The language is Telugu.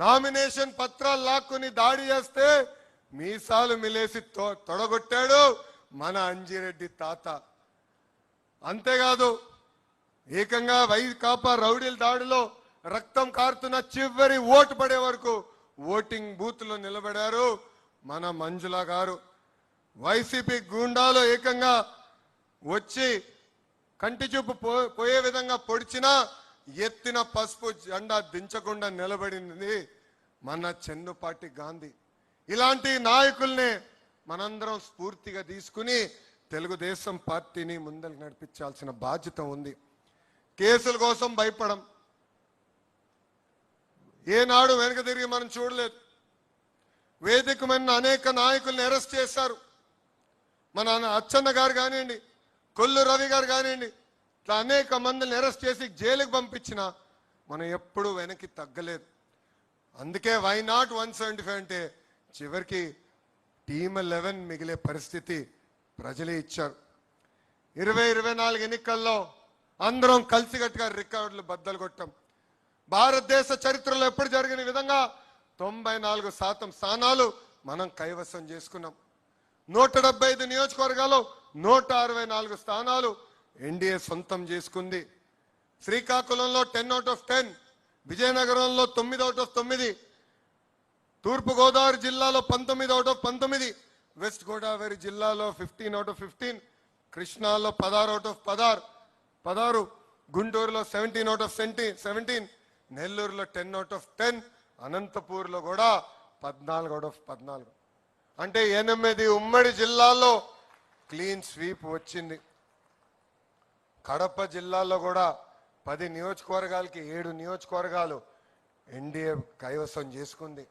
నామినేషన్ పత్రాలు లాక్కుని దాడి చేస్తే మీసాలు మిలేసి తొడగొట్టాడు మన అంజిరెడ్డి తాత. అంతేకాదు ఏకంగా వైకాపా రౌడీల దాడిలో రక్తం కారుతున్న చివరి ఓటు పడే వరకు ఓటింగ్ బూత్ లో నిలబడారు మన మంజుల గారు. వైసీపీ గూండాలు ఏకంగా వచ్చి కంటి చూపు పోయే విధంగా పొడిచినా ఎత్తిన పసుపు జెండా దించకుండా నిలబడింది మన చెన్నుపాటి గాంధీ. ఇలాంటి నాయకుల్ని మనందరం స్ఫూర్తిగా తీసుకుని తెలుగుదేశం పార్టీని ముందరికి నడిపించాల్సిన బాధ్యత ఉంది. కేసుల కోసం భయపడం, ఏనాడు వెనక తిరిగి మనం చూడలేదు. వేదికమైన అనేక నాయకుల్ని అరెస్ట్ చేశారు. మన అచ్చన్న గారు కానివ్వండి, కొల్లు రవి గారు కానివ్వండి, ఇట్లా అనేక మందిని అరెస్ట్ చేసి జైలుకు పంపించిన మనం ఎప్పుడూ వెనక్కి తగ్గలేదు. అందుకే వై నాట్ 175 అంటే చివరికి టీమ్ 11 మిగిలే పరిస్థితి ప్రజలే ఇచ్చారు. 2024 ఎన్నికల్లో అందరం కలిసికట్టుగా రికార్డులు బద్దలు కొట్టాం. భారతదేశ చరిత్రలో ఎప్పుడు జరిగిన విధంగా 94% స్థానాలు మనం కైవసం చేసుకున్నాం. 175 నియోజకవర్గాల్లో 164 స్థానాలు ఎన్డీఏ సొంతం చేసుకుంది. శ్రీకాకుళంలో 10 out of 10, విజయనగరంలో 9 out of 9, తూర్పు గోదావరి జిల్లాలో 19 out of 19, వెస్ట్ గోదావరి జిల్లాలో 15 out of 15, కృష్ణాలో 16 out of 16, గుంటూరులో 17 out of 17, నెల్లూరులో 10 out of 10, అనంతపూర్లో కూడా 14 out of 14. అంటే 8 ఉమ్మడి జిల్లాల్లో క్లీన్ స్వీప్ వచ్చింది. కడప జిల్లాలో కూడా 10 నియోజకవర్గాలకి 7 నియోజకవర్గాలు ఎన్డీఏ కైవసం చేసుకుంది.